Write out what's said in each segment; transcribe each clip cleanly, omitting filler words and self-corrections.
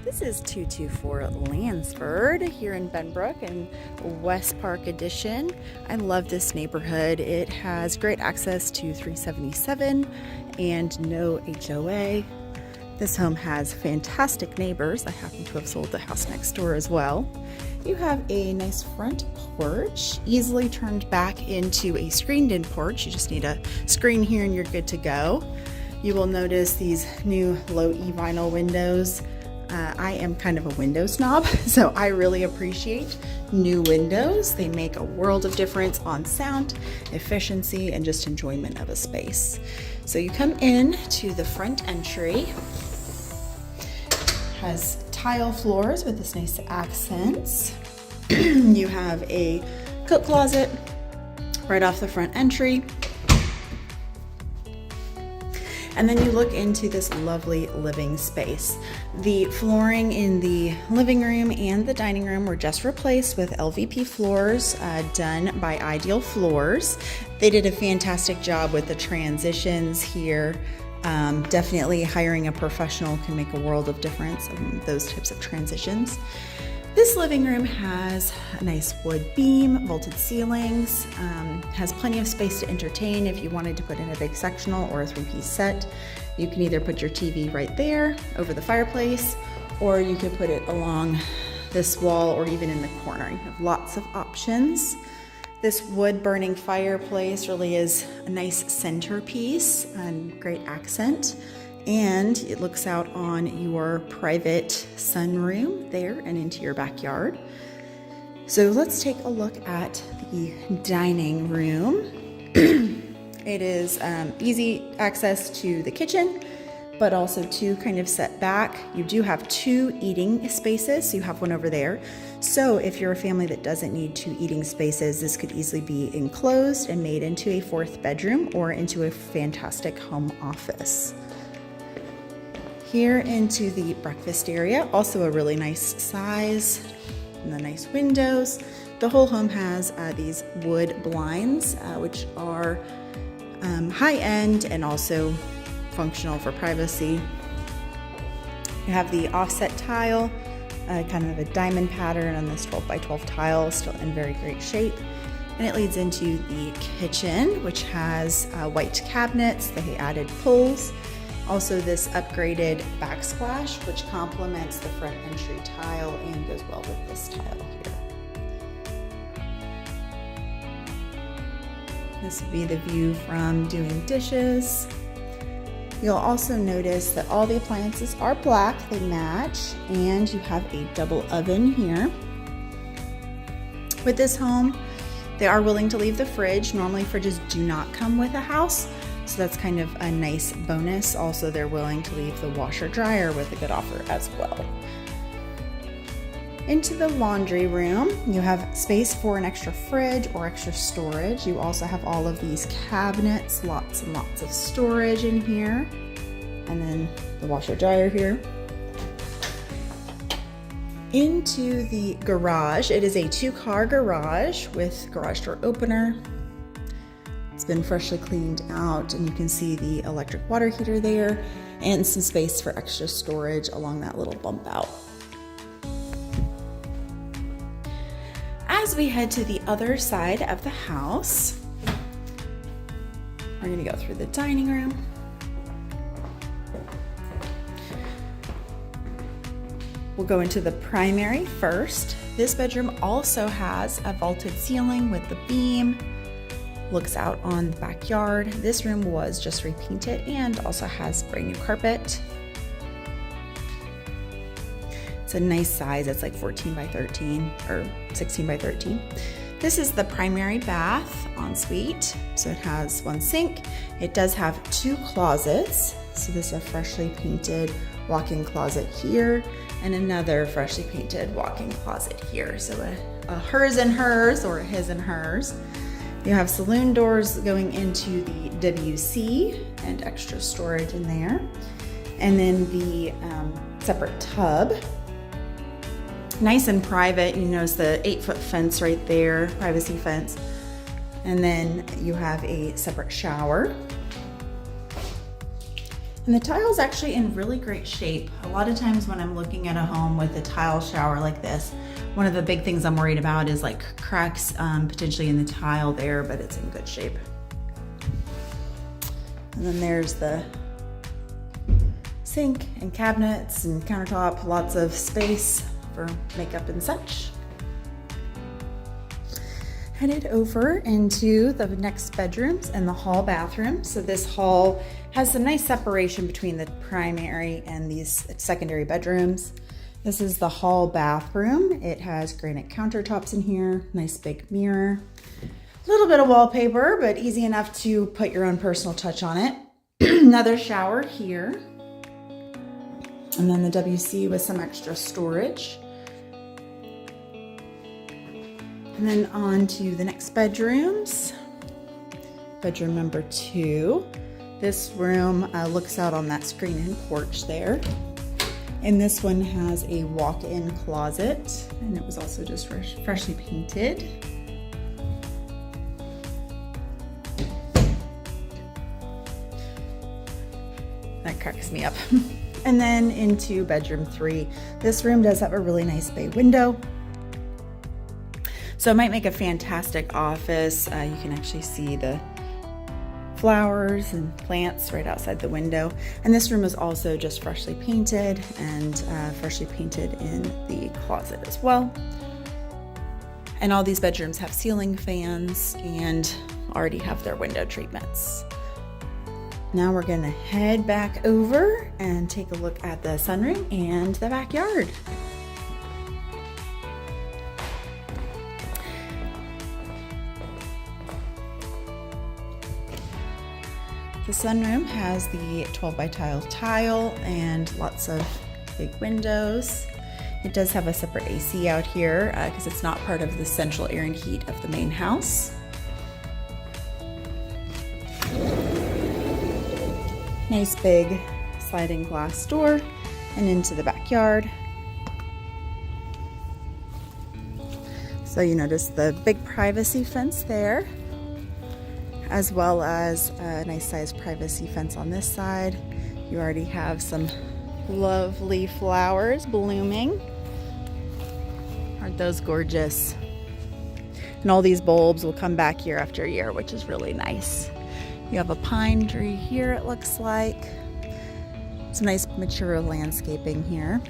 This is 224 Lansford here in Benbrook in Westpark Edition. I love this neighborhood. It has great access to 377 and no HOA. This home has fantastic neighbors. I happen to have sold the house next door as well. You have a nice front porch, easily turned back into a screened-in porch. You just need a screen here and you're good to go. You will notice these new low E vinyl windows. I am kind of a window snob, so I really appreciate new windows. They make a world of difference on sound, efficiency, and just enjoyment of a space. So you come in to the front entry. Has tile floors with this nice accents. You have a coat closet right off the front entry. And then you look into this lovely living space. The flooring in the living room and the dining room were just replaced with LVP floors done by Ideal Floors. They did a fantastic job with the transitions here. Definitely hiring a professional can make a world of difference in those types of transitions. This living room has a nice wood beam, vaulted ceilings, has plenty of space to entertain. If you wanted to put in a big sectional or a three-piece set, you can either put your TV right there over the fireplace, or you could put it along this wall or even in the corner. You have lots of options. This wood burning fireplace really is a nice centerpiece and great accent. And it looks out on your private sunroom there and into your backyard. So let's take a look at the dining room. It is easy access to the kitchen, but also to kind of set back. You do have two eating spaces, so you have one over there. So if you're a family that doesn't need two eating spaces, this could easily be enclosed and made into a fourth bedroom or into a fantastic home office. Here into the breakfast area, also a really nice size, and the nice windows. The whole home has these wood blinds, which are high-end and also functional for privacy. You have the offset tile, kind of a diamond pattern on this 12 by 12 tile, still in very great shape. And it leads into the kitchen, which has white cabinets. They added pulls. Also this upgraded backsplash, which complements the front entry tile and goes well with this tile here. This would be the view from doing dishes. You'll also notice that all the appliances are black, they match, and you have a double oven here. With this home, they are willing to leave the fridge. Normally fridges do not come with a house, so that's kind of a nice bonus. Also, they're willing to leave the washer dryer with a good offer as well. Into the laundry room, you have space for an extra fridge or extra storage. You also have all of these cabinets, lots and lots of storage in here. And then the washer dryer here. Into the garage, it is a 2-car garage with garage door opener. It's been freshly cleaned out, and you can see the electric water heater there and some space for extra storage along that little bump out. As we head to the other side of the house, we're going to go through the dining room. We'll go into the primary first. This bedroom also has a vaulted ceiling with the beam. Looks out on the backyard. This room was just repainted and also has brand new carpet. It's a nice size. It's like 14 by 13 or 16 by 13. This is the primary bath ensuite. So it has one sink. It does have 2 closets. So this is a freshly painted walk-in closet here and another freshly painted walk-in closet here. So a hers and hers, or a his and hers. You have saloon doors going into the WC and extra storage in there. And then the separate tub. Nice and private. You notice the 8-foot fence right there, privacy fence. And then you have a separate shower. And the tile is actually in really great shape. A lot of times when I'm looking at a home with a tile shower like this, one of the big things I'm worried about is like cracks potentially in the tile there, but it's in good shape. And then there's the sink and cabinets and countertop, lots of space for makeup and such. Headed over into the next bedrooms and the hall bathroom. So this hall has some nice separation between the primary and these secondary bedrooms. This is the hall bathroom. It has granite countertops in here, nice big mirror, a little bit of wallpaper, but easy enough to put your own personal touch on it. Another shower here. And then the WC with some extra storage. And then on to the next bedrooms. Bedroom number 2. This room looks out on that screen-in porch there. And this one has a walk-in closet, and it was also just freshly painted. That cracks me up. And then into bedroom 3. This room does have a really nice bay window. So it might make a fantastic office. You can actually see the flowers and plants right outside the window. And this room is also just freshly painted and freshly painted in the closet as well. And all these bedrooms have ceiling fans and already have their window treatments. Now we're gonna head back over and take a look at the sunroom and the backyard. The sunroom has the 12 by tile and lots of big windows. It does have a separate AC out here because it's not part of the central air and heat of the main house. Nice big sliding glass door and into the backyard. So you notice the big privacy fence there, as well as a nice sized privacy fence on this side. You already have some lovely flowers blooming. Aren't those gorgeous? And all these bulbs will come back year after year, which is really nice. You have a pine tree here, it looks like. Some nice mature landscaping here.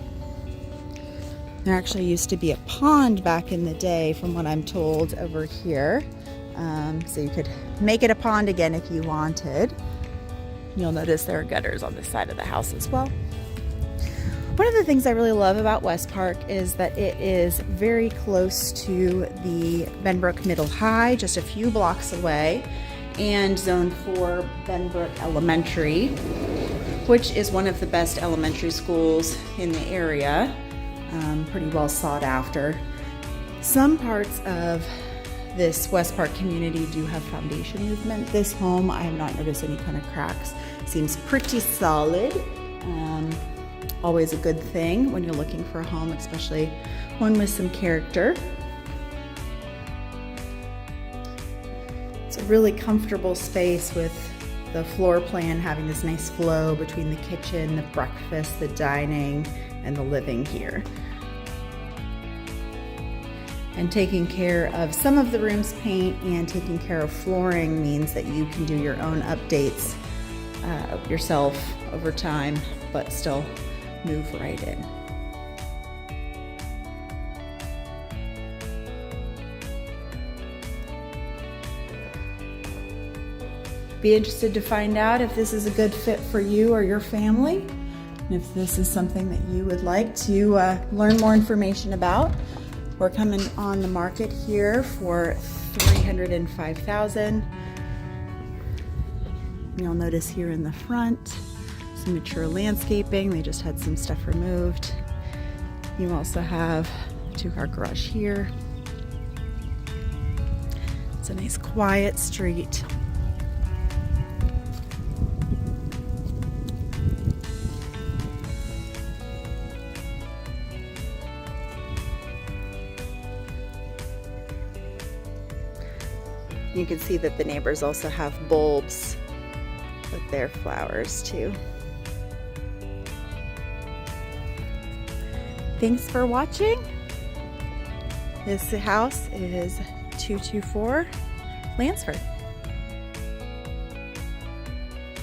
There actually used to be a pond back in the day, from what I'm told, over here. So you could make it a pond again if you wanted. You'll notice there are gutters on this side of the house as well. One of the things I really love about Westpark is that it is very close to the Benbrook Middle High, just a few blocks away, and Zone 4 Benbrook Elementary, which is one of the best elementary schools in the area, pretty well sought after. Some parts of this Westpark community do have foundation movement. This home, I have not noticed any kind of cracks. Seems pretty solid. Always a good thing when you're looking for a home, especially one with some character. It's a really comfortable space with the floor plan having this nice flow between the kitchen, the breakfast, the dining, and the living here. And taking care of some of the room's paint and taking care of flooring means that you can do your own updates yourself over time, but still move right in. Be interested to find out if this is a good fit for you or your family, and if this is something that you would like to learn more information about. We're coming on the market here for $305,000. You'll notice here in the front some mature landscaping. They just had some stuff removed. You also have a 2-car garage here. It's a nice quiet street. You can see that the neighbors also have bulbs with their flowers too. Thanks for watching. This house is 224 Lansford.